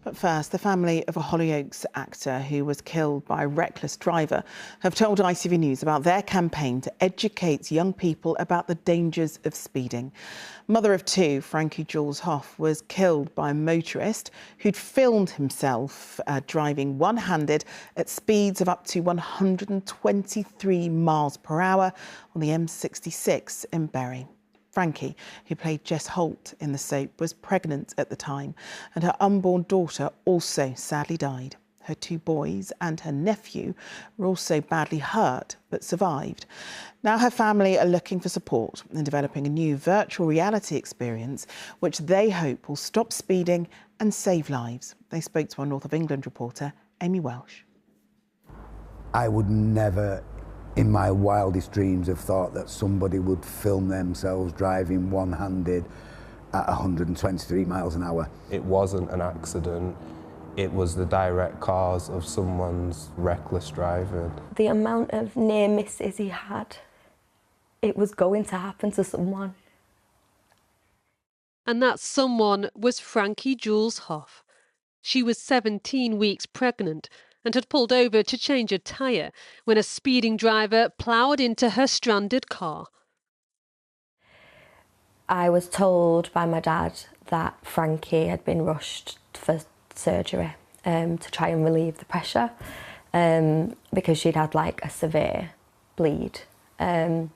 But first, the family of a Hollyoaks actor who was killed by a reckless driver have told ITV News about their campaign to educate young people about the dangers of speeding. Mother of two, Frankie Jules-Hough, was killed by a motorist who'd filmed himself driving one-handed at speeds of up to 123 miles per hour on the M66 in Bury. Frankie, who played Jess Holt in the soap, was pregnant at the time, and her unborn daughter also sadly died. Her two boys and her nephew were also badly hurt, but survived. Now her family are looking for support in developing a new virtual reality experience, which they hope will stop speeding and save lives. They spoke to our North of England reporter, Amy Welsh. I would never, in my wildest dreams, have thought that somebody would film themselves driving one-handed at 123 miles an hour. It wasn't an accident. It was the direct cause of someone's reckless driving. The amount of near misses he had, it was going to happen to someone. And that someone was Frankie Jules-Hough. She was 17 weeks pregnant and had pulled over to change a tyre when a speeding driver ploughed into her stranded car. I was told by my dad that Frankie had been rushed for surgery to try and relieve the pressure because she'd had like a severe bleed. And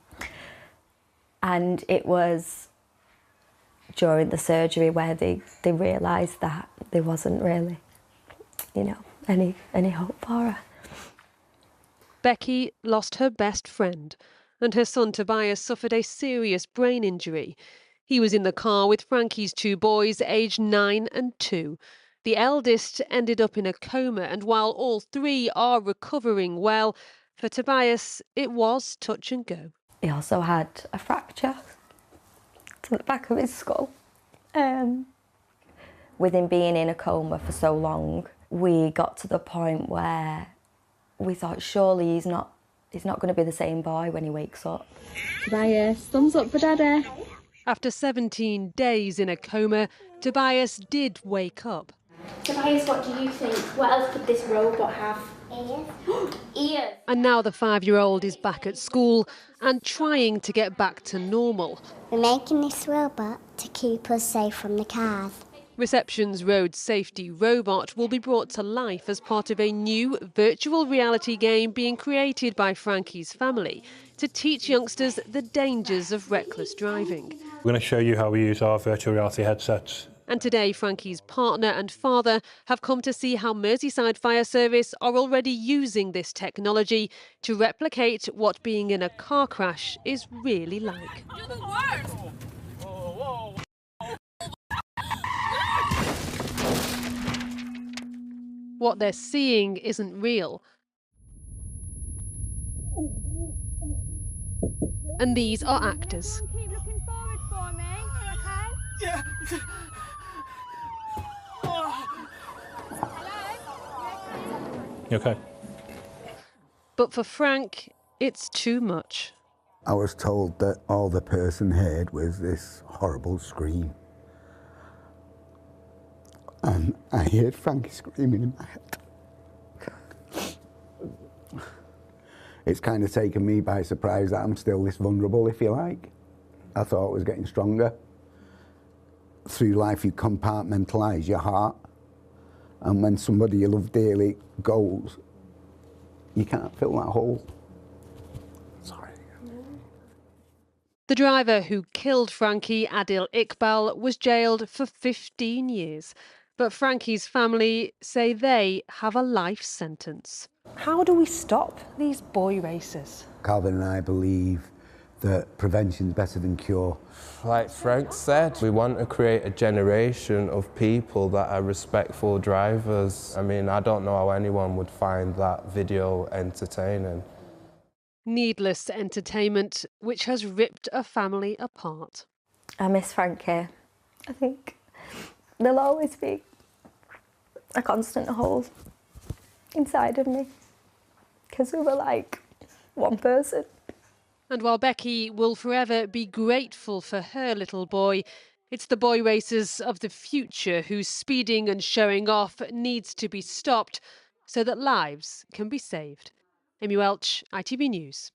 it was during the surgery where they realised that there wasn't really, you know, any hope for her. Becky lost her best friend, and her son Tobias suffered a serious brain injury. He was in the car with Frankie's two boys, aged 9 and 2. The eldest ended up in a coma, and while all three are recovering well, for Tobias it was touch and go. He also had a fracture to the back of his skull. With him being in a coma for so long, we got to the point where we thought surely he's not going to be the same boy when he wakes up. Tobias, thumbs up for Daddy. After 17 days in a coma, Tobias did wake up. Tobias, what do you think? What else could this robot have? Ears. Ears. And now the 5-year-old is back at school and trying to get back to normal. We're making this robot to keep us safe from the cars. Reception's road safety robot will be brought to life as part of a new virtual reality game being created by Frankie's family to teach youngsters the dangers of reckless driving. We're going to show you how we use our virtual reality headsets. And today, Frankie's partner and father have come to see how Merseyside Fire Service are already using this technology to replicate what being in a car crash is really like. You're the worst! What they're seeing isn't real. And these are actors. Keep looking forward for me, okay? Yeah. You okay? But for Frank, it's too much. I was told that all the person heard was this horrible scream. And I heard Frankie screaming in my head. It's kind of taken me by surprise that I'm still this vulnerable, if you like. I thought it was getting stronger. Through life, you compartmentalise your heart. And when somebody you love dearly goes, you can't fill that hole. Sorry. The driver who killed Frankie, Adil Iqbal, was jailed for 15 years. But Frankie's family say they have a life sentence. How do we stop these boy races? Calvin and I believe that prevention's better than cure. Like Frank said, we want to create a generation of people that are respectful drivers. I mean, I don't know how anyone would find that video entertaining. Needless entertainment which has ripped a family apart. I miss Frankie. I think there'll always be a constant hole inside of me because we were like one person. And while Becky will forever be grateful for her little boy, It's the boy racers of the future whose speeding and showing off needs to be stopped so that lives can be saved. Amy Welch, ITV News.